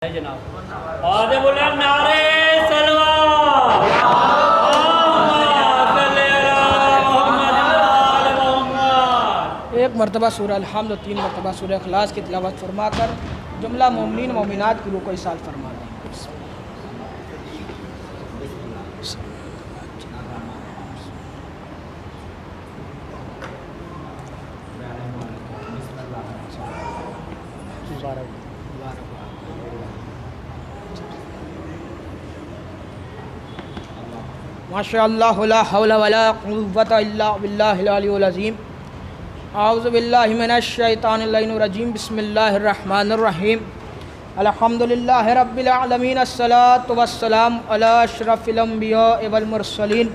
جناب اور بولے نعرے سلوات ایک مرتبہ سورہ الحمد و 3 مرتبہ سورہ اخلاص کی تلاوت فرما کر جملہ مومنین مومنات کی روح کو ایصال فرما دیں۔ ماشاء اللہ لا حول ولا قوة الا باللہ العلی العظیم۔ اعوذ باللہ من الشیطان اللعین الرجیم۔ بسم اللہ الرحمن الرحیم۔ الحمدللہ رب العالمین، الصلاۃ والسلام علی اشرف الانبیاء والمرسلین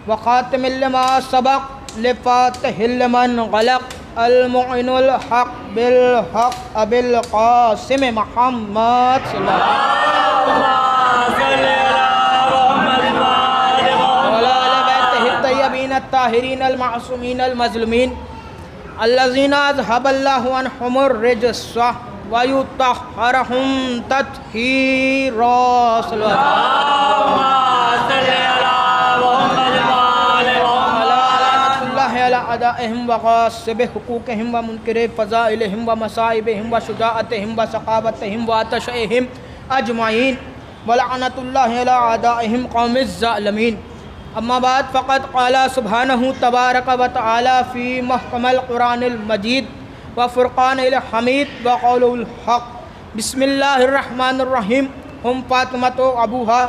وخاتم لما سبق لفاتح لمن غلق المعین الحق بالحق ابی القاسم محمد صلی اللہ الطاہرین المعصومین المظلومین الذین اذھب اللہ عنہم الرجس ویطہرہم تطہیرا۔ صلی اللہ علی اعدائہم وغاصب حقوقہم ومنکر فضائلہم ومصائبہم وشجاعتہم وسخاوتہم وعطشہم اجمعین ولعنۃ اللہ علی اعدائہم قوم الظالمین۔ اما بعد فقد قال سبحانہ تبارک و تعالی فی محکم القرآن المجید وفرقان الحمید وقول الحق۔ بسم اللہ الرحمن الرحیم۔ ہم فاطمۃ و ابوہا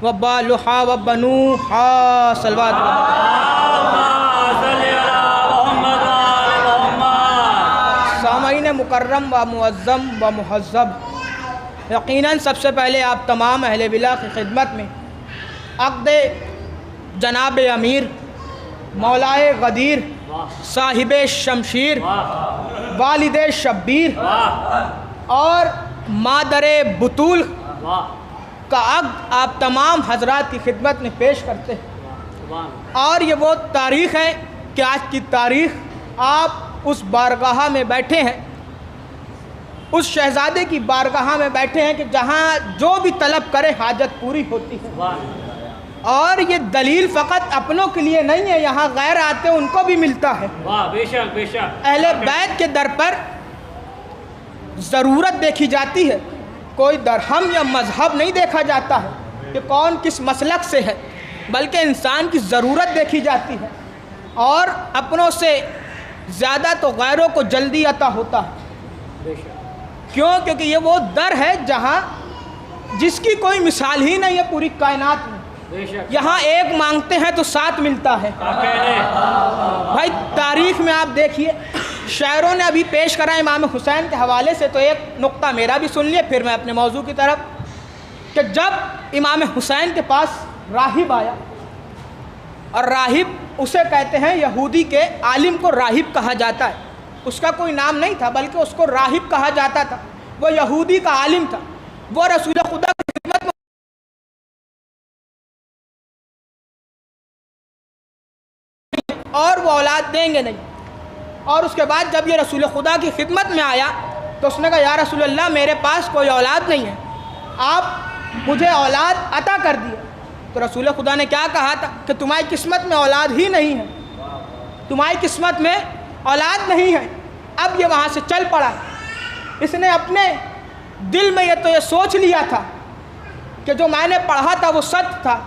و بالہا و بنوہا صلوات سامعین مکرم و معظم و مہذب، یقیناً سب سے پہلے آپ تمام اہل بلا کی خدمت میں عقد جناب امیر مولائے غدیر صاحب شمشیر والد شبیر اور مادر بطول کا عقد آپ تمام حضرات کی خدمت میں پیش کرتے ہیں، اور یہ وہ تاریخ ہے کہ آج کی تاریخ آپ اس بارگاہ میں بیٹھے ہیں، اس شہزادے کی بارگاہ میں بیٹھے ہیں کہ جہاں جو بھی طلب کرے حاجت پوری ہوتی ہے، اور یہ دلیل فقط اپنوں کے لیے نہیں ہے، یہاں غیر آتے ان کو بھی ملتا ہے۔ بے شک بے شک اہل بیت کے در پر ضرورت دیکھی جاتی ہے، کوئی درہم یا مذہب نہیں دیکھا جاتا ہے کہ کون کس مسلک سے ہے، بلکہ انسان کی ضرورت دیکھی جاتی ہے، اور اپنوں سے زیادہ تو غیروں کو جلدی عطا ہوتا ہے۔ کیوں؟ کیونکہ یہ وہ در ہے جہاں جس کی کوئی مثال ہی نہیں ہے پوری کائنات میں، یہاں ایک مانگتے ہیں تو 7 ملتا ہے۔ بھائی تاریخ میں آپ دیکھیے، شاعروں نے ابھی پیش کرا امام حسین کے حوالے سے، تو ایک نقطہ میرا بھی سن لیے پھر میں اپنے موضوع کی طرف، کہ جب امام حسین کے پاس راہب آیا، اور راہب اسے کہتے ہیں، یہودی کے عالم کو راہب کہا جاتا ہے، اس کا کوئی نام نہیں تھا بلکہ اس کو راہب کہا جاتا تھا، وہ یہودی کا عالم تھا، وہ رسول خدا کی خدمت میں اور وہ اولاد دیں گے نہیں، اور اس کے بعد جب یہ رسول خدا کی خدمت میں آیا تو اس نے کہا یا رسول اللہ میرے پاس کوئی اولاد نہیں ہے، آپ مجھے اولاد عطا کر دیے۔ تو رسول خدا نے کیا کہا تھا کہ تمہاری قسمت میں اولاد ہی نہیں ہے، تمہاری قسمت میں اولاد نہیں ہے۔ اب یہ وہاں سے چل پڑا، اس نے اپنے دل میں یہ سوچ لیا تھا کہ جو میں نے پڑھا تھا وہ سچ تھا،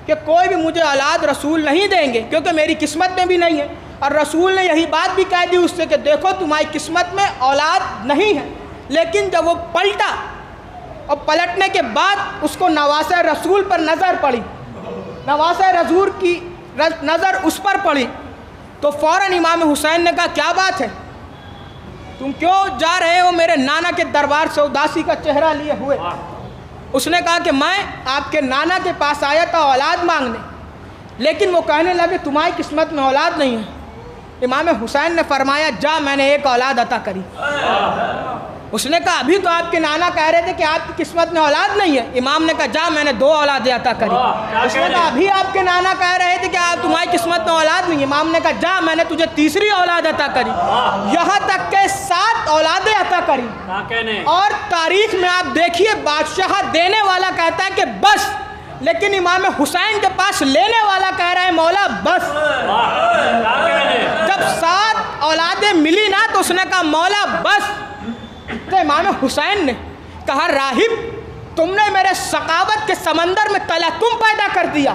کہ کوئی بھی مجھے اولاد رسول نہیں دیں گے کیونکہ میری قسمت میں بھی نہیں ہے، اور رسول نے یہی بات بھی کہہ دی اس سے کہ دیکھو تمہاری قسمت میں اولاد نہیں ہے۔ لیکن جب وہ پلٹا اور پلٹنے کے بعد اس کو نواسہ رسول پر نظر پڑی، نواسہ رسول کی نظر اس پر پڑی، تو فوراً امام حسین نے کہا کیا بات ہے، تم کیوں جا رہے ہو میرے نانا کے دربار سے اداسی کا چہرہ لیے ہوئے؟ اس نے کہا کہ میں آپ کے نانا کے پاس آیا تھا اولاد مانگنے، لیکن وہ کہنے لگے تمہاری قسمت میں اولاد نہیں ہے۔ امام حسین نے فرمایا جا، میں نے ایک اولاد عطا کری۔ اس نے کہا ابھی تو آپ کے نانا کہہ رہے تھے کہ آپ کی قسمت میں اولاد نہیں ہے. امام نے کہا جا میں نے 2 اولادیں عطا کری. اس نے کہا ابھی آپ کے نانا کہہ رہے تھے کہ آپ تمہاری قسمت میں اولاد نہیں ہے. امام نے کہا جا میں نے تجھے 3ری اولاد عطا کری. یہاں تک کہ 7 اولادیں عطا کری. اور تاریخ میں آپ دیکھیے بادشاہ دینے والا کہتا ہے کہ بس, لیکن امام حسین کے پاس لینے والا کہہ رہا ہے مولا بس. جب 7 اولادیں ملی نا تو اس نے کہا مولا بس. تو امام حسین نے کہا راہب تم نے میرے ثقافت کے سمندر میں تلتم پیدا کر دیا.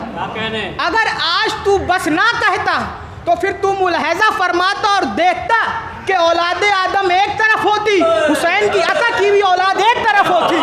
اگر آج تو بس نہ کہتا تو پھر تو ملاحظہ فرماتا اور دیکھتا کہ اولاد آدم ایک طرف ہوتی, حسین کی عطا کی ہوئی اولاد ایک طرف ہوتی.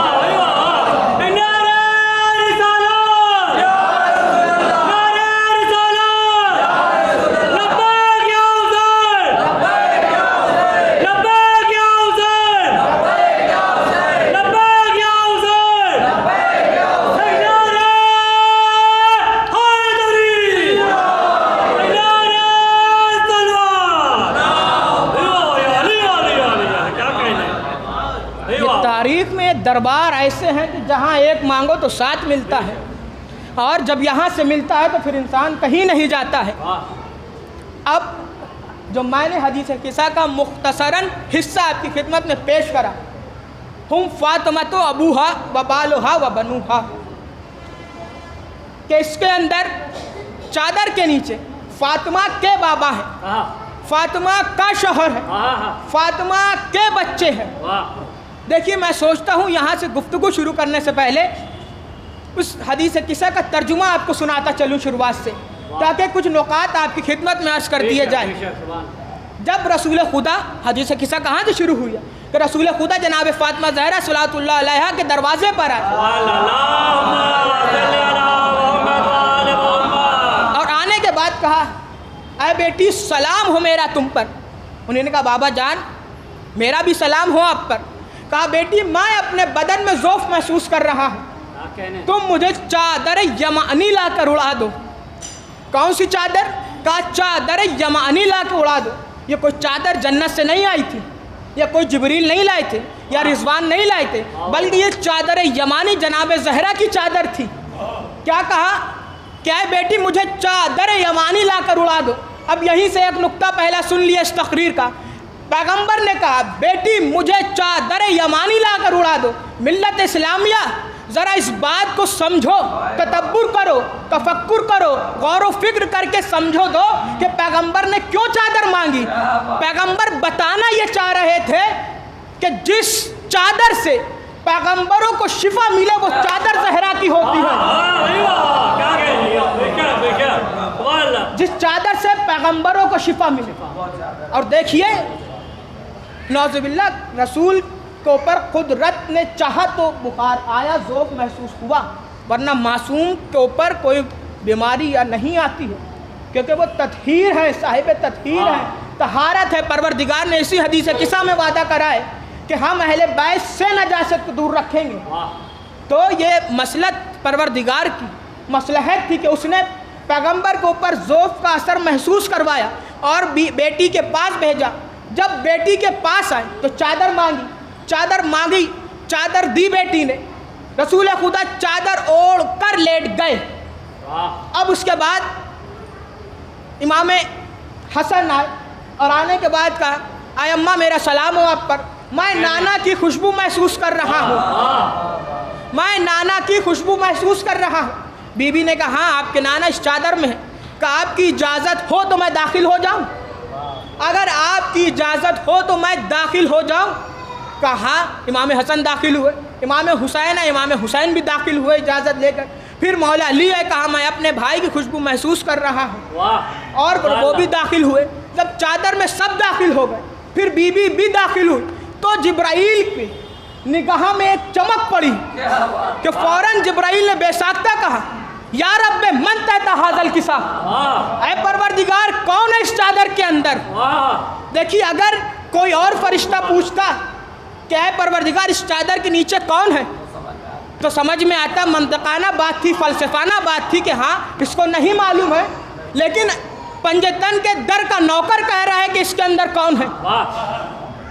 تاریخ میں دربار ایسے ہیں کہ جہاں ایک مانگو تو 7 ملتا ہے, اور جب یہاں سے ملتا ہے تو پھر انسان کہیں نہیں جاتا ہے. اب جو میں نے حدیث قصہ کا مختصراً حصہ آپ کی خدمت میں پیش کرا, ہم فاطمہ تو ابوہا و بالوہا و بنوہا, کہ اس کے اندر چادر کے نیچے فاطمہ کے بابا ہیں, فاطمہ کا شوہر ہے, فاطمہ کے بچے ہیں. دیکھیے میں سوچتا ہوں یہاں سے گفتگو شروع کرنے سے پہلے اس حدیث قصہ کا ترجمہ آپ کو سناتا چلوں شروعات سے, تاکہ کچھ نکات آپ کی خدمت میں عرض کر دیے جائیں. جب رسول خدا, حدیث قصہ کہاں سے شروع ہوئی ہے کہ رسول خدا جناب فاطمہ زہرا صلوات اللہ علیہا کے دروازے پر آئے, اور آنے کے بعد کہا اے بیٹی سلام ہو میرا تم پر. انہوں نے کہا بابا جان میرا بھی سلام ہو آپ پر. کہا بیٹی میں اپنے بدن میں ذوف محسوس کر رہا ہوں, تم مجھے چادر یمانی لا کر اڑا دو. کون سی چادر؟ کہا چادر یمانی لا کے اڑا دو. یہ کوئی چادر جنت سے نہیں آئی تھی, یا کوئی جبریل نہیں لائے تھے, یا رضوان نہیں لائے تھے, بلکہ یہ چادر یمانی جناب زہرا کی چادر تھی. کیا کہا کہ اے بیٹی مجھے چادر یمانی لا کر اڑا دو. اب یہیں سے ایک نقطہ پہلا سن لیے اس تقریر کا. پیغمبر نے کہا بیٹی مجھے چادر یمانی لا کر اڑا دو. ملت اسلامیہ ذرا اس بات کو سمجھو, تدبر کرو, تفکر کرو, غور و فکر کر کے سمجھو دو کہ پیغمبر نے کیوں چادر مانگی. پیغمبر بتانا یہ چاہ رہے تھے کہ جس چادر سے پیغمبروں کو شفا ملے وہ چادر زہرا کی ہوتی ہے. جس چادر سے پیغمبروں کو شفا ملے. اور دیکھیے نعوذ باللہ رسول کے اوپر قدرت نے چاہا تو بخار آیا, ذوق محسوس ہوا, ورنہ معصوم کے اوپر کوئی بیماری یا نہیں آتی ہے, کیونکہ وہ تطہیر ہے, صاحب تطہیر ہے, طہارت ہے. پروردگار نے اسی حدیث قصہ میں وعدہ کرا ہے کہ ہم اہل بیت سے نجاست کو دور رکھیں گے. تو یہ مسلط پروردگار کی مصلحت تھی کہ اس نے پیغمبر کے اوپر ذوف کا اثر محسوس کروایا اور بیٹی کے پاس بھیجا. جب بیٹی کے پاس آئے تو چادر مانگی, چادر دی بیٹی نے. رسول خدا چادر اوڑھ کر لیٹ گئے. اب اس کے بعد امام حسن آئے, اور آنے کے بعد کہا اے اماں میرا سلام ہو آپ پر, میں نانا کی خوشبو محسوس کر رہا ہوں, میں نانا کی خوشبو محسوس کر رہا ہوں. بی بی نے کہا ہاں آپ کے نانا اس چادر میں ہیں. کہا آپ کی اجازت ہو تو میں داخل ہو جاؤں. اگر آپ کی اجازت ہو تو میں داخل ہو جاؤں. کہا امام حسن داخل ہوئے, امام حسین ہے, امام حسین بھی داخل ہوئے اجازت لے کر. پھر مولا علی ہے, کہا میں اپنے بھائی کی خوشبو محسوس کر رہا ہوں, اور وہ بھی داخل ہوئے. جب چادر میں سب داخل ہو گئے پھر بی بی بھی داخل ہوئی تو جبرائیل کی نگاہ میں ایک چمک پڑی کہ فوراً جبرائیل نے بے ساختہ کہا یا رب من تحت ھذا الکسا, اے پروردگار کون ہے اس چادر کے اندر. دیکھیے اگر کوئی اور فرشتہ پوچھتا کہ اے پروردگار اس چادر کے نیچے کون ہے تو سمجھ میں آتا, منطقانہ بات تھی, فلسفانہ بات تھی کہ ہاں اس کو نہیں معلوم ہے. لیکن پنجتن کے در کا نوکر کہہ رہا ہے کہ اس کے اندر کون ہے.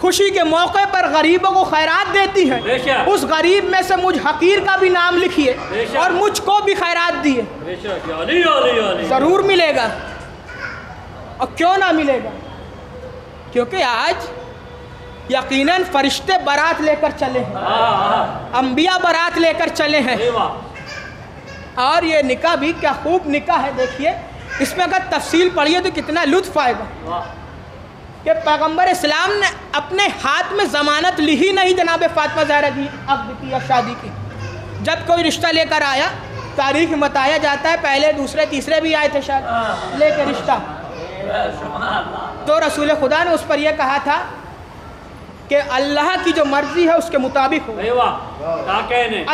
خوشی کے موقع پر غریبوں کو خیرات دیتی ہیں، بے شک۔ اس غریب میں سے مجھ حقیر کا بھی نام لکھیے بے شک۔ اور مجھ کو بھی خیرات دیے، بے شک علی علی علی ضرور ملے گا۔ اور کیوں نہ ملے گا؟ کیونکہ آج یقیناً فرشتے بارات لے کر چلے ہیں، انبیاء بارات لے کر چلے ہیں، اور یہ نکاح بھی کیا خوب نکاح ہے۔ دیکھیے اس میں اگر تفصیل پڑھیے تو کتنا لطف آئے گا کہ پیغمبر اسلام نے اپنے ہاتھ میں ضمانت لی ہی نہیں جناب فاطمہ زہرا کی عقد کی یا شادی کی۔ جب کوئی رشتہ لے کر آیا، تاریخ میں بتایا جاتا ہے پہلے دوسرے تیسرے بھی آئے تھے شاید لے کے رشتہ، تو رسول خدا نے اس پر یہ کہا تھا کہ اللہ کی جو مرضی ہے اس کے مطابق ہوگا،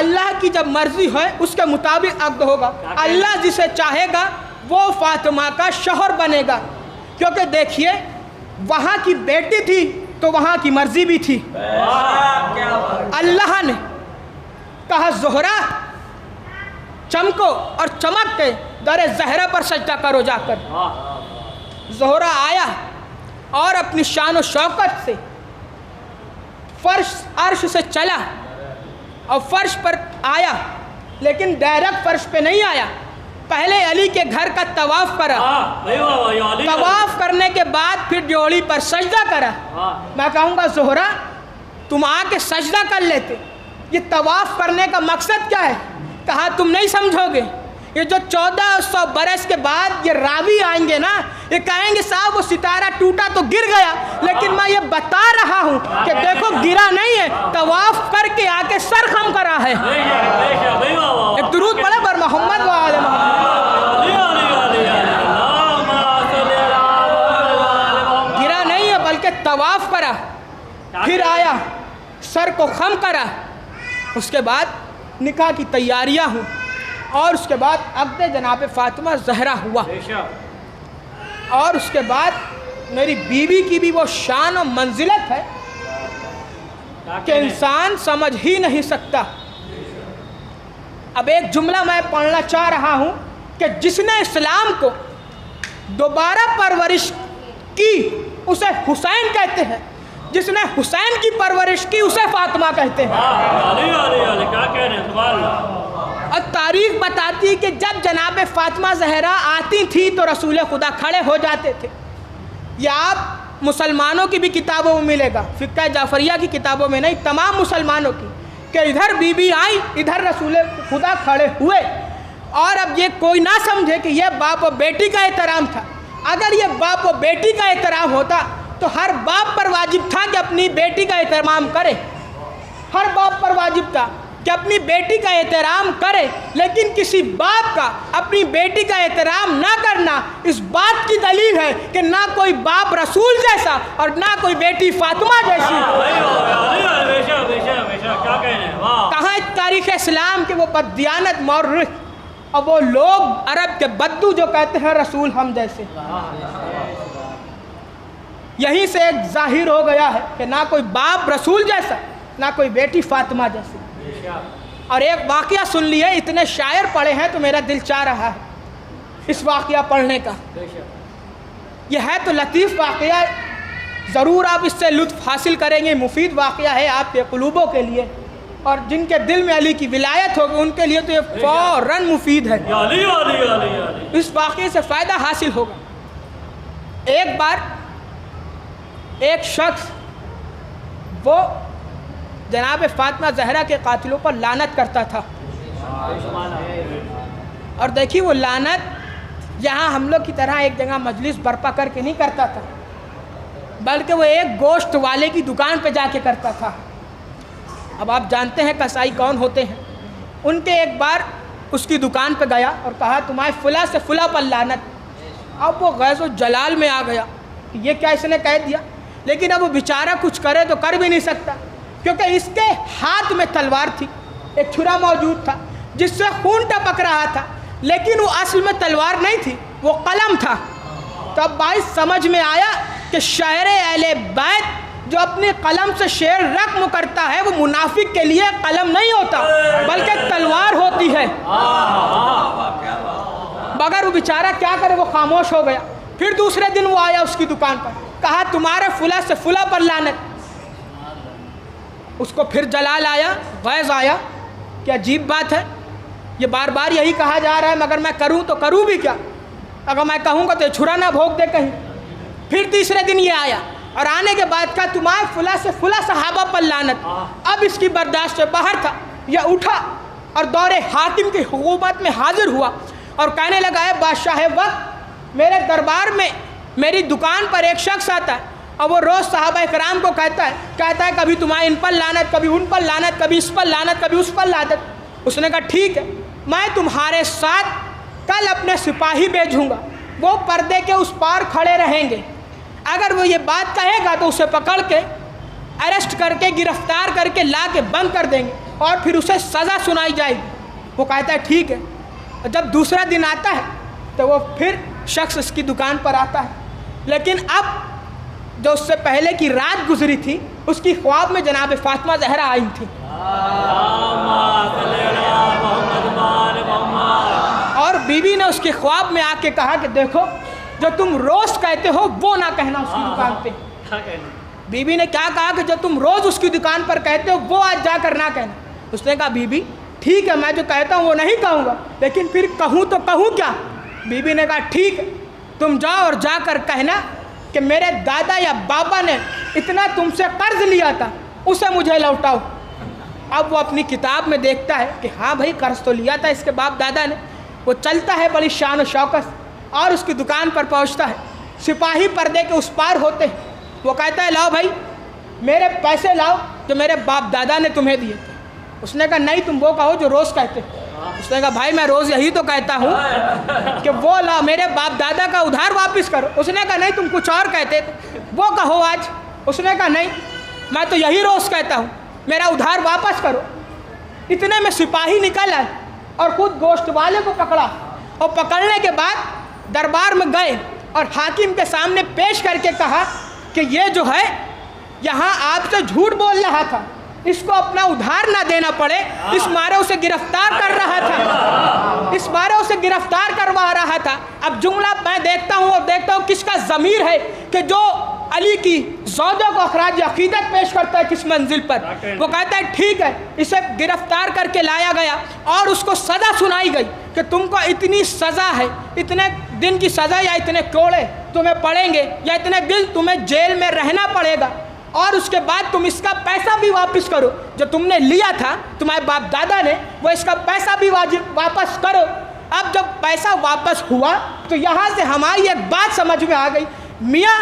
اللہ کی جب مرضی ہے اس کے مطابق عقد ہوگا، اللہ جسے چاہے گا وہ فاطمہ کا شوہر بنے گا۔ کیونکہ دیکھیے وہاں کی بیٹی تھی تو وہاں کی مرضی بھی تھی، اللہ نے کہا زہرا چمکو اور چمک کے در زہرا پر سجدہ کرو جا کر۔ زہرا آیا اور اپنی شان و شوکت سے فرش عرش سے چلا اور فرش پر آیا، لیکن ڈائریکٹ فرش پہ نہیں آیا، پہلے علی کے گھر کا طواف کرا، طواف کرنے کے بعد پھر ڈیوڑی پر سجدہ کرا۔ میں کہوں گا زہرا تم آ کے سجدہ کر لیتے، یہ طواف کرنے کا مقصد کیا ہے؟ کہا تم نہیں سمجھو گے، یہ جو 1400 برس کے بعد یہ راوی آئیں گے نا، یہ کہیں گے صاحب وہ ستارہ ٹوٹا تو گر گیا، لیکن میں یہ بتا رہا ہوں کہ دیکھو گرا نہیں ہے، طواف کر کے آ کے سر خم کرا ہے۔ ایک درود پڑھے بر محمد و آل محمد۔ گرا نہیں ہے بلکہ طواف کرا، پھر آیا سر کو خم کرا، اس کے بعد نکاح کی تیاریاں ہوں، اور اس کے بعد عقد جناب فاطمہ زہرا ہوا، اور اس کے بعد میری بیوی کی بھی وہ شان و منزلت ہے کہ انسان سمجھ ہی نہیں سکتا۔ اب ایک جملہ میں پڑھنا چاہ رہا ہوں کہ جس نے اسلام کو دوبارہ پرورش کی اسے حسین کہتے ہیں، جس نے حسین کی پرورش کی اسے فاطمہ کہتے ہیں۔ اور تاریخ بتاتی کہ جب جناب فاطمہ زہرا آتی تھی تو رسول خدا کھڑے ہو جاتے تھے۔ یہ آپ مسلمانوں کی بھی کتابوں میں ملے گا، فقہ جعفریہ کی کتابوں میں نہیں، تمام مسلمانوں کی، کہ ادھر بی بی آئی، ادھر رسول خدا کھڑے ہوئے۔ اور اب یہ کوئی نہ سمجھے کہ یہ باپ و بیٹی کا احترام تھا، اگر یہ باپ و بیٹی کا احترام ہوتا تو ہر باپ پر واجب تھا کہ اپنی بیٹی کا احترام کرے، ہر باپ پر واجب تھا کہ اپنی بیٹی کا احترام کرے، لیکن کسی باپ کا اپنی بیٹی کا احترام نہ کرنا اس بات کی دلیل ہے کہ نہ کوئی باپ رسول جیسا اور نہ کوئی بیٹی فاطمہ جیسی۔ کہاں تاریخ اسلام کے وہ بددیانت مورخ اور وہ لوگ عرب کے بدو جو کہتے ہیں رسول ہم جیسے، یہیں سے ایک ظاہر ہو گیا ہے کہ نہ کوئی باپ رسول جیسا نہ کوئی بیٹی فاطمہ جیسی۔ اور ایک واقعہ سن لیے، اتنے شاعر پڑھے ہیں تو میرا دل چاہ رہا ہے اس واقعہ پڑھنے کا۔ یہ ہے تو لطیف واقعہ، ضرور آپ اس سے لطف حاصل کریں گے، مفید واقعہ ہے آپ کے قلوبوں کے لیے، اور جن کے دل میں علی کی ولایت ہوگی ان کے لیے تو یہ فوراً مفید ہے، اس واقعے سے فائدہ حاصل ہوگا۔ ایک بار ایک شخص وہ جناب فاطمہ زہرا کے قاتلوں پر لعنت کرتا تھا، اور دیکھیے وہ لعنت یہاں ہم لوگ کی طرح ایک جگہ مجلس برپا کر کے نہیں کرتا تھا، بلکہ وہ ایک گوشت والے کی دکان پہ جا کے کرتا تھا۔ اب آپ جانتے ہیں قصائی کون ہوتے ہیں، ان کے ایک بار اس کی دکان پہ گیا اور کہا تمہارے فلاں سے فلاں پر لعنت۔ اب وہ غیظ و جلال میں آ گیا کہ یہ کیا اس نے کہہ دیا، لیکن اب وہ بیچارہ کچھ کرے تو کر بھی نہیں سکتا، کیونکہ اس کے ہاتھ میں تلوار تھی، ایک چھرا موجود تھا جس سے خون ٹپک رہا تھا، لیکن وہ اصل میں تلوار نہیں تھی، وہ قلم تھا۔ تو اب باعث سمجھ میں آیا کہ شاعر اہل بیت جو اپنی قلم سے شعر رقم کرتا ہے وہ منافق کے لیے قلم نہیں ہوتا بلکہ تلوار ہوتی ہے۔ مگر وہ بیچارہ کیا کرے، وہ خاموش ہو گیا۔ پھر دوسرے دن وہ آیا اس کی دکان پر، کہا تمہارے فلاں سے فلاں پر لعنت۔ اس کو پھر جلال آیا، غیظ آیا کہ عجیب بات ہے، یہ بار بار یہی کہا جا رہا ہے مگر میں کروں تو کروں بھی کیا، اگر میں کہوں گا تو یہ چھرا نہ بھونک دے کہیں۔ پھر تیسرے دن یہ آیا اور آنے کے بعد کہا تمہارے فلاں سے فلاں صحابہ پر لعنت۔ اب اس کی برداشت سے باہر تھا، یہ اٹھا اور دور حاکم کی حکومت میں حاضر ہوا اور کہنے لگا ہے بادشاہ وقت، میرے دربار میں میری دکان پر ایک شخص آتا ہے اور وہ روز صحابہ کرام کو کہتا ہے کبھی تمہارے ان پر لعنت، کبھی ان پر لعنت، کبھی اس پر لعنت، کبھی اس پر لعنت۔ اس نے کہا ٹھیک ہے، میں تمہارے ساتھ کل اپنے سپاہی بھیجوں گا، وہ پردے کے اس پار کھڑے رہیں گے، اگر وہ یہ بات کہے گا تو اسے پکڑ کے اریسٹ کر کے گرفتار کر کے لا کے بند کر دیں گے اور پھر اسے سزا سنائی جائے گی۔ وہ کہتا ہے ٹھیک ہے۔ جب دوسرا دن آتا ہے تو وہ پھر شخص اس کی دکان پر آتا ہے، لیکن اب جو اس سے پہلے کی رات گزری تھی اس کی خواب میں جناب فاطمہ زہرا آئی تھی اور بیوی نے اس کے خواب میں آ کے کہا کہ دیکھو جو تم روز کہتے ہو وہ نہ کہنا اس کی دکان پہ۔ بیوی نے کیا کہا کہ جو تم روز اس کی دکان پر کہتے ہو وہ آج جا کر نہ کہنا۔ اس نے کہا بیوی ٹھیک ہے، میں جو کہتا ہوں وہ نہیں کہوں گا، لیکن پھر کہوں تو کہوں کیا؟ بیوی نے کہا ٹھیک ہے، تم جاؤ اور جا کر کہنا کہ میرے دادا یا بابا نے اتنا تم سے قرض لیا تھا اسے مجھے لوٹاؤ۔ اب وہ اپنی کتاب میں دیکھتا ہے کہ ہاں بھائی قرض تو لیا تھا اس کے باپ دادا نے۔ وہ چلتا ہے بڑی شان و شوکت اور اس کی دکان پر پہنچتا ہے، سپاہی پردے کے اس پار ہوتے ہیں۔ وہ کہتا ہے لاؤ بھائی میرے پیسے لاؤ جو میرے باپ دادا نے تمہیں دیے تھے۔ اس نے کہا نہیں، تم وہ کہو جو روز کہتے۔ اس نے کہا بھائی میں روز یہی تو کہتا ہوں کہ وہ لاؤ میرے باپ دادا کا ادھار واپس کرو۔ اس نے کہا نہیں، تم کچھ اور کہتے تھے، وہ کہو آج۔ اس نے کہا نہیں، میں تو یہی روز کہتا ہوں، میرا ادھار واپس کرو۔ اتنے میں سپاہی نکل آئے اور خود گوشت والے کو پکڑا اور پکڑنے کے بعد دربار میں گئے اور حاکم کے سامنے پیش کر کے کہا کہ یہ جو ہے یہاں آپ سے جھوٹ بول رہا تھا، اس کو اپنا ادھار نہ دینا پڑے اس مارے اسے گرفتار کر رہا تھا، اس مارے اسے گرفتار کروا رہا تھا۔ اب جملہ میں دیکھتا ہوں اور دیکھتا ہوں کس کا ضمیر ہے کہ جو علی کی زوجہ کو اخراج عقیدت پیش کرتا ہے کس منزل پر۔ وہ کہتا ہے ٹھیک ہے، اسے گرفتار کر کے لایا گیا اور اس کو سزا سنائی گئی کہ تم کو اتنی سزا ہے، اتنے دن کی سزا یا اتنے کوڑے تمہیں پڑیں گے یا اتنے دن تمہیں جیل میں رہنا پڑے گا، اور اس کے بعد تم اس کا پیسہ بھی واپس کرو جو تم نے لیا تھا تمہارے باپ دادا نے، وہ اس کا پیسہ بھی واپس کرو۔ اب جب پیسہ واپس ہوا تو یہاں سے ہماری ایک بات سمجھ میں آ گئی، میاں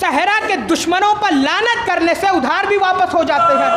زہرا کے دشمنوں پر لعنت کرنے سے ادھار بھی واپس ہو جاتے ہیں۔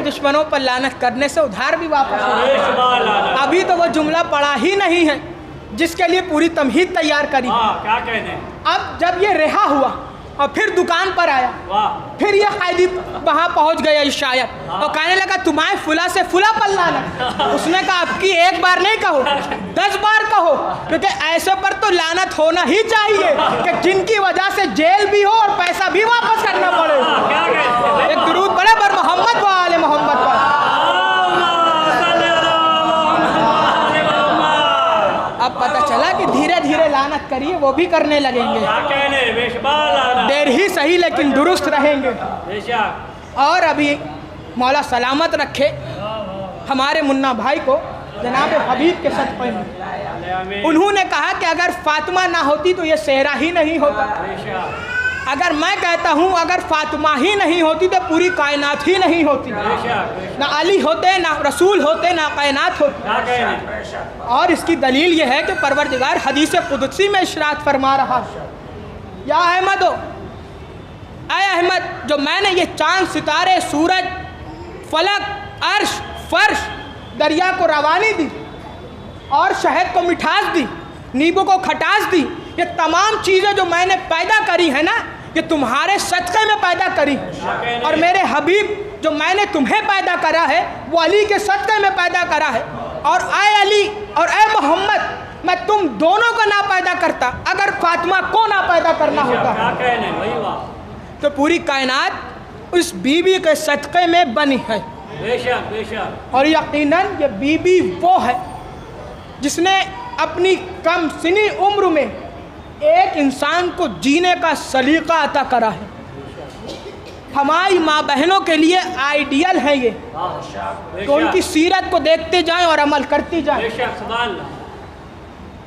دشمنوں پر لعنت کرنے سے ادھار بھی واپس ہو۔ ابھی تو وہ جملہ پڑھا ہی نہیں ہے جس کے لیے پوری تمہید تیار کری۔ اب جب یہ رہا ہوا اور پھر دکان پر آیا، پھر یہ قیدی وہاں پہنچ گیا شاید اور کہنے لگا تمہارے فلاں سے فلاں پر لعنت۔ اس نے کہا اب کی ایک بار نہیں کہو، 10 بار کہو، کیونکہ ایسے پر تو لعنت ہونا ہی چاہیے کہ جن کی وجہ سے جیل بھی ہو اور پیسہ بھی واپس کرنا پڑے۔ ایک درود پڑھے بر محمد و آل محمد پر۔ اب پتہ چلا کہ دھیرے دھیرے لعنت کریے وہ بھی کرنے لگیں گے، دیر ہی صحیح لیکن درست رہیں گے۔ اور ابھی مولا سلامت رکھے ہمارے منا بھائی کو جناب حبیب کے صدقے میں، انہوں نے کہا کہ اگر فاطمہ نہ ہوتی تو یہ صحرا ہی نہیں ہوتا۔ اگر میں کہتا ہوں اگر فاطمہ ہی نہیں ہوتی تو پوری کائنات ہی نہیں ہوتی، نہ علی ہوتے، نہ رسول ہوتے، نہ کائنات ہوتی۔ اور اس کی دلیل یہ ہے کہ پروردگار حدیث قدسی میں ارشاد فرما رہا ہے، یا احمد اے احمد، جو میں نے یہ چاند، ستارے، سورج، فلک، عرش، فرش، دریا کو روانی دی اور شہد کو مٹھاس دی، نیبو کو کھٹاس دی، یہ تمام چیزیں جو میں نے پیدا کری ہے نا، یہ تمہارے صدقے میں پیدا کری، اور میرے حبیب جو میں نے تمہیں پیدا کرا ہے وہ علی کے صدقے میں پیدا کرا ہے، اور اے علی اور اے محمد میں تم دونوں کو نہ پیدا کرتا اگر فاطمہ کو نہ پیدا کرنا ہوتا، تو پوری کائنات اس بی بی کے صدقے میں بنی ہے۔ اور یقیناً یہ بی بی وہ ہے جس نے اپنی کم سنی عمر میں ایک انسان کو جینے کا سلیقہ عطا کرا ہے۔ ہماری ماں بہنوں کے لیے آئیڈیل ہیں یہ، کہ ان کی سیرت کو دیکھتے جائیں اور عمل کرتی جائیں،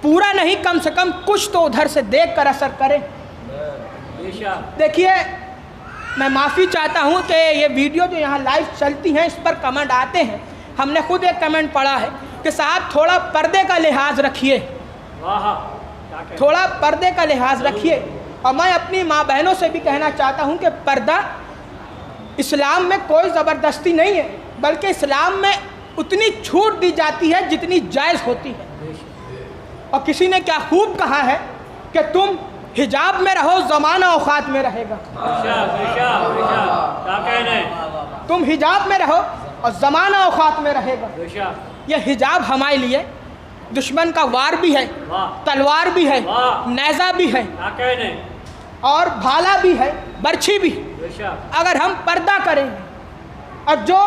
پورا نہیں کم سے کم کچھ تو ادھر سے دیکھ کر اثر کریں۔ دیکھیے میں معافی چاہتا ہوں کہ یہ ویڈیو جو یہاں لائیو چلتی ہیں اس پر کمنٹ آتے ہیں، ہم نے خود ایک کمنٹ پڑھا ہے کہ صاحب تھوڑا پردے کا لحاظ رکھیے، تھوڑا پردے کا لحاظ رکھیے۔ اور میں اپنی ماں بہنوں سے بھی کہنا چاہتا ہوں کہ پردہ اسلام میں کوئی زبردستی نہیں ہے، بلکہ اسلام میں اتنی چھوٹ دی جاتی ہے جتنی جائز ہوتی ہے۔ اور کسی نے کیا خوب کہا ہے کہ تم حجاب میں رہو زمانہ اوقات میں رہے گا، تم حجاب میں رہو اور زمانہ اوقات میں رہے گا۔ یہ حجاب ہمارے لیے دشمن کا وار بھی ہے، تلوار بھی ہے، نیزہ بھی ہے، اور بھالا بھی ہے، برچھی بھی۔ اگر ہم پردہ کریں گے، اور جو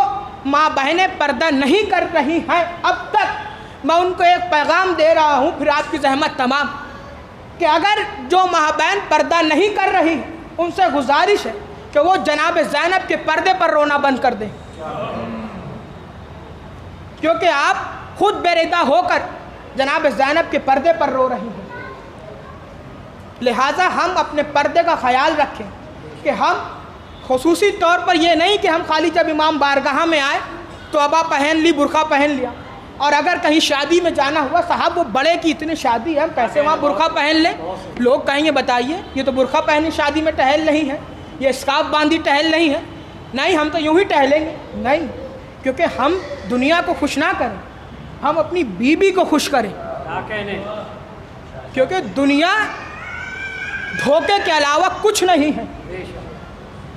ماں بہنیں پردہ نہیں کر رہی ہیں اب تک، میں ان کو ایک پیغام دے رہا ہوں، پھر آپ کی زحمت تمام، کہ اگر جو ماں بہن پردہ نہیں کر رہی ان سے گزارش ہے کہ وہ جناب زینب کے پردے پر رونا بند کر دیں، کیونکہ آپ خود بے ردا ہو کر جناب زینب کے پردے پر رو رہی ہیں۔ لہٰذا ہم اپنے پردے کا خیال رکھیں کہ ہم خصوصی طور پر یہ نہیں کہ ہم خالی جب امام بارگاہ میں آئے تو ابا پہن لی، برقع پہن لیا، اور اگر کہیں شادی میں جانا ہوا، صاحب وہ بڑے کی اتنی شادی ہے ہم کیسے وہاں برقع پہن لیں؟ لوگ کہیں گے بتائیے یہ تو برقع پہنی شادی میں ٹہل نہیں ہے، یہ اسکارف باندھی ٹہل نہیں ہے، نہیں ہم تو یوں ہی ٹہلیں گے، نہیں، کیونکہ ہم دنیا کو خوش نہ کریں، ہم اپنی بیوی کو خوش کریں، کیونکہ دنیا دھوکے کے علاوہ کچھ نہیں ہے۔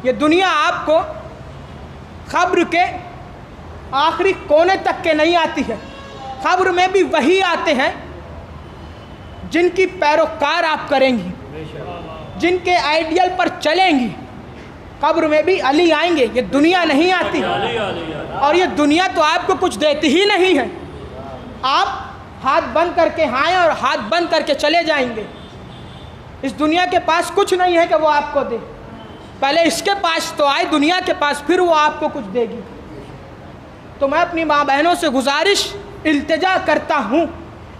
یہ دنیا آپ کو قبر کے آخری کونے تک کے نہیں آتی ہے، قبر میں بھی وہی آتے ہیں جن کی پیروکار آپ کریں گی، جن کے آئیڈیل پر چلیں گی، قبر میں بھی علی آئیں گے، یہ دنیا نہیں آتی، اور یہ دنیا تو آپ کو کچھ دیتی ہی نہیں ہے، آپ ہاتھ بند کر کے آئیں اور ہاتھ بند کر کے چلے جائیں گے۔ اس دنیا کے پاس کچھ نہیں ہے کہ وہ آپ کو دے، پہلے اس کے پاس تو آئے دنیا کے پاس، پھر وہ آپ کو کچھ دے گی۔ تو میں اپنی ماں بہنوں سے گزارش، التجا کرتا ہوں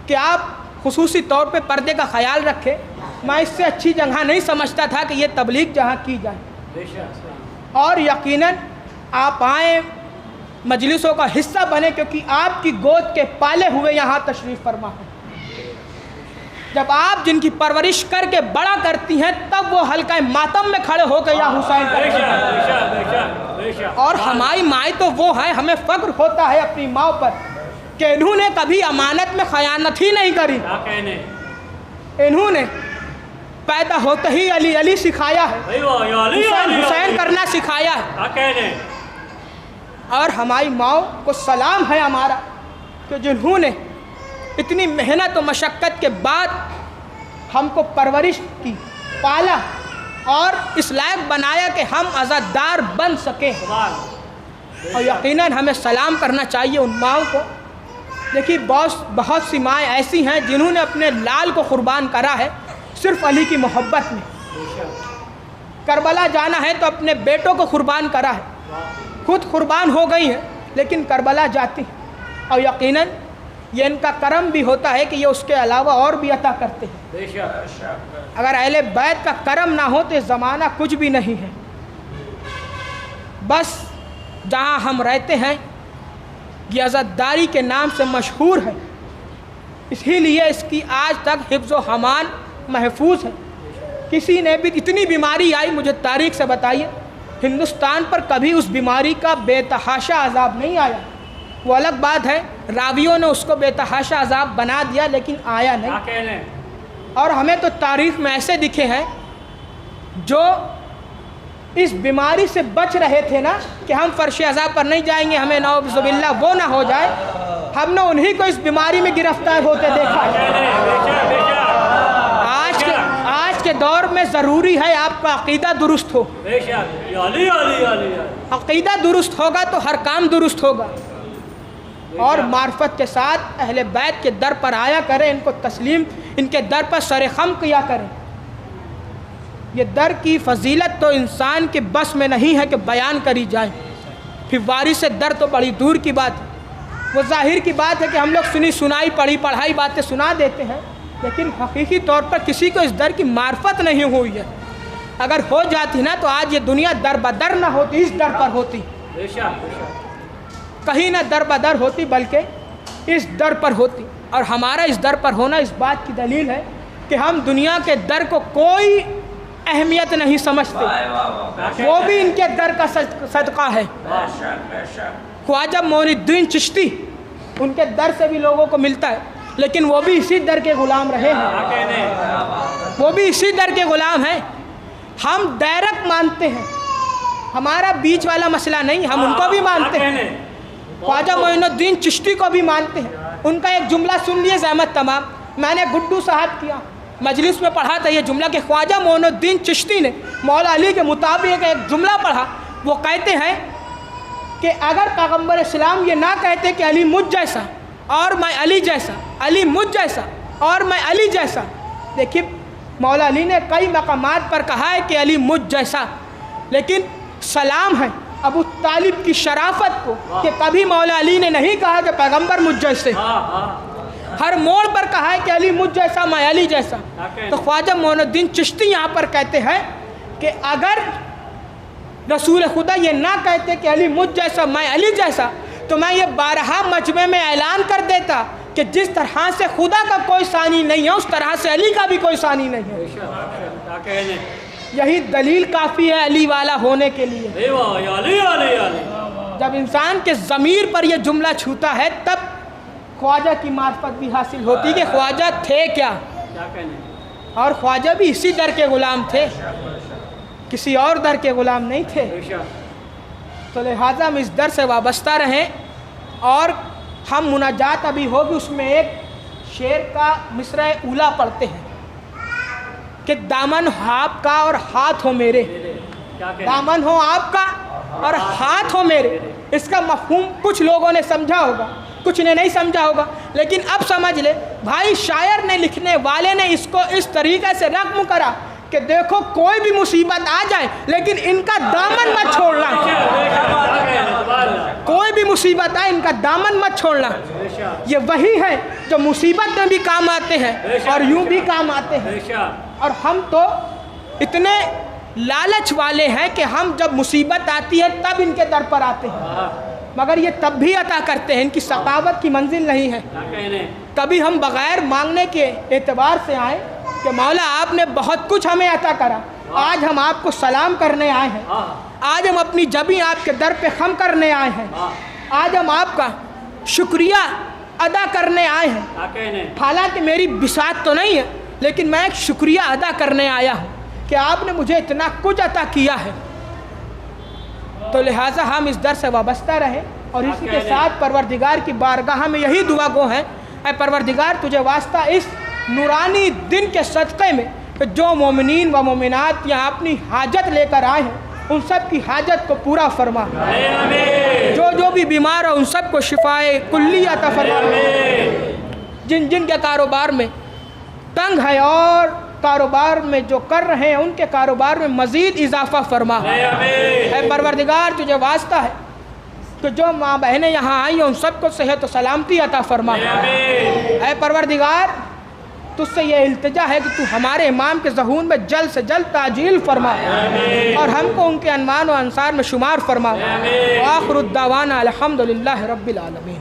کہ آپ خصوصی طور پہ پردے کا خیال رکھیں۔ میں اس سے اچھی جگہ نہیں سمجھتا تھا کہ یہ تبلیغ جہاں کی جائے، اور یقیناً آپ آئیں، مجلسوں کا حصہ بنے، کیونکہ آپ کی گود کے پالے ہوئے یہاں تشریف فرما ہیں۔ جب آپ جن کی پرورش کر کے بڑا کرتی ہیں تب وہ حلقہ ماتم میں کھڑے ہو کے یا حسین کرتے ہیں، اور ہماری مائیں تو وہ ہیں، ہمیں فخر ہوتا ہے اپنی ماں پر کہ انہوں نے کبھی امانت میں خیانت ہی نہیں کری، انہوں نے پیدا ہوتے ہی علی علی سکھایا ہے، حسین حسین کرنا سکھایا ہے۔ اور ہماری ماں کو سلام ہے ہمارا کہ جنہوں نے اتنی محنت و مشقت کے بعد ہم کو پرورش کی، پالا، اور اس لائق بنایا کہ ہم عزادار بن سکیں، اور یقیناً ہمیں سلام کرنا چاہیے ان ماؤں کو۔ دیکھیے بہت سی مائیں ایسی ہیں جنہوں نے اپنے لال کو قربان کرا ہے صرف علی کی محبت میں، کربلا جانا ہے تو اپنے بیٹوں کو قربان کرا ہے، خود قربان ہو گئی ہیں لیکن کربلا جاتی ہیں، اور یقیناً یہ ان کا کرم بھی ہوتا ہے کہ یہ اس کے علاوہ اور بھی عطا کرتے ہیں. بے شک. اگر اہل بیت کا کرم نہ ہو تو زمانہ کچھ بھی نہیں ہے. بس جہاں ہم رہتے ہیں یہ عزتداری کے نام سے مشہور ہے، اسی لیے اس کی آج تک حفظ و امان محفوظ ہے. کسی نے بھی اتنی بیماری آئی، مجھے تاریخ سے بتائیے، ہندوستان پر کبھی اس بیماری کا بے تحاشا عذاب نہیں آیا. وہ الگ بات ہے راویوں نے اس کو بے تحاشا عذاب بنا دیا لیکن آیا نہیں. کیا کہنے؟ اور ہمیں تو تاریخ میں ایسے دکھے ہیں جو اس بیماری سے بچ رہے تھے نا کہ ہم فرش عذاب پر نہیں جائیں گے، ہمیں نعوذ باللہ وہ نہ ہو جائے، ہم نے انہی کو اس بیماری میں گرفتار ہوتے دیکھا. آج کے دور میں ضروری ہے آپ کا عقیدہ درست ہو. بے شک. یا علی علی علی. عقیدہ درست ہوگا تو ہر کام درست ہوگا. اور معرفت کے ساتھ اہل بیت کے در پر آیا کریں، ان کو تسلیم، ان کے در پر سر خم کیا کریں. یہ در کی فضیلت تو انسان کے بس میں نہیں ہے کہ بیان کری جائے. پھر وارث در تو بڑی دور کی بات ہے. وہ ظاہر کی بات ہے کہ ہم لوگ سنی سنائی پڑھی پڑھائی باتیں سنا دیتے ہیں، لیکن حقیقی طور پر کسی کو اس در کی معرفت نہیں ہوئی ہے. اگر ہو جاتی نا تو آج یہ دنیا در بدر نہ ہوتی، اس در پر ہوتی. بے شک. بے شک. کہیں نہ در بدر ہوتی بلکہ اس در پر ہوتی. اور ہمارا اس در پر ہونا اس بات کی دلیل ہے کہ ہم دنیا کے در کو کوئی اہمیت نہیں سمجھتے، وہ بھی ان کے در کا صدقہ ہے. خواجہ معین الدین چشتی، ان کے در سے بھی لوگوں کو ملتا ہے، لیکن وہ بھی اسی در کے غلام رہے ہیں. وہ بھی اسی در کے غلام ہیں. ہم ڈائریکٹ مانتے ہیں، ہمارا بیچ والا مسئلہ نہیں، ہم ان کو بھی مانتے ہیں. خواجہ معین الدین چشتی کو بھی مانتے ہیں. ان کا ایک جملہ سن لیے زحمت تمام. میں نے گڈو صاحب کیا مجلس میں پڑھا تھا یہ جملہ کہ خواجہ معین الدین چشتی نے مولا علی کے مطابق ایک جملہ پڑھا. وہ کہتے ہیں کہ اگر پیغمبر اسلام یہ نہ کہتے کہ علی مجھ جیسا اور میں علی جیسا، علی مجھ جیسا اور میں علی جیسا. دیکھیے مولا علی نے کئی مقامات پر کہا ہے کہ علی مجھ جیسا، لیکن سلام ہے ابو طالب کی شرافت کو کہ کبھی مولا علی نے نہیں کہا کہ پیغمبر مجھ جیسے. ہر موڑ پر کہا ہے کہ علی مجھ جیسا میں علی جیسا. تو خواجہ معین الدین چشتی یہاں پر کہتے ہیں کہ اگر رسول خدا یہ نہ کہتے کہ علی مجھ جیسا میں علی جیسا تو میں یہ بارہا مجمع میں اعلان کر دیتا کہ جس طرح سے خدا کا کوئی ثانی نہیں ہے اس طرح سے علی کا بھی کوئی ثانی نہیں ہے. یہی دلیل کافی ہے علی والا ہونے کے لیے. جب انسان کے ضمیر پر یہ جملہ چھوتا ہے تب خواجہ کی معرفت بھی حاصل ہوتی کہ خواجہ تھے کیا، اور خواجہ بھی اسی در کے غلام تھے، کسی اور در کے غلام نہیں تھے. تو لہٰذا ہم اس در سے وابستہ رہیں. اور ہم مناجات ابھی ہوگی، اس میں ایک شعر کا مصرع اولا پڑھتے ہیں کہ دامن ہو آپ کا اور ہاتھ ہو میرے. دامن ہو آپ کا اور ہاتھ ہو میرے. اس کا مفہوم کچھ لوگوں نے سمجھا ہوگا، کچھ نے نہیں سمجھا ہوگا، لیکن اب سمجھ لے بھائی. شاعر نے، لکھنے والے نے اس کو اس طریقے سے رقم کرا کہ دیکھو کوئی بھی مصیبت آ جائے لیکن ان کا دامن مت چھوڑنا. کوئی بھی مصیبت آئے ان کا دامن مت چھوڑنا. یہ وہی ہے جو مصیبت میں بھی کام آتے ہیں اور یوں بھی کام آتے ہیں. اور ہم تو اتنے لالچ والے ہیں کہ ہم جب مصیبت آتی ہے تب ان کے در پر آتے ہیں، مگر یہ تب بھی عطا کرتے ہیں. ان کی سخاوت کی منزل نہیں ہے. کبھی ہم بغیر مانگنے کے اعتبار سے آئیں کہ مولا آپ نے بہت کچھ ہمیں عطا کرا، آج ہم آپ کو سلام کرنے آئے ہیں، آج ہم اپنی جبیں آپ کے در پہ خم کرنے آئے ہیں، آج ہم آپ کا شکریہ ادا کرنے آئے ہیں. حالانکہ میری بساط تو نہیں ہے لیکن میں ایک شکریہ ادا کرنے آیا ہوں کہ آپ نے مجھے اتنا کچھ عطا کیا ہے. تو لہٰذا ہم اس در سے وابستہ رہیں اور اسی کے ساتھ پروردگار کی بارگاہ میں یہی دعا گو ہیں، اے پروردگار تجھے واسطہ اس نورانی دن کے صدقے میں کہ جو مومنین و مومنات یہاں اپنی حاجت لے کر آئے ہیں ان سب کی حاجت کو پورا فرما. جو بھی بیمار ہو ان سب کو شفائے کلی عطا فرما. جن جن کے کاروبار میں تنگ ہے اور کاروبار میں جو کر رہے ہیں ان کے کاروبار میں مزید اضافہ فرما. اے پروردگار تجھے واسطہ ہے کہ جو ماں بہنیں یہاں آئی ہیں ان سب کو صحت و سلامتی عطا فرما۔ اے پروردگار تجھ سے یہ التجا ہے کہ تو ہمارے امام کے ظہور میں جلد سے جلد تعجیل فرما اور ہم کو ان کے انوان و انصار میں شمار فرما۔ وآخر الدعوانا الحمدللہ رب العالمین۔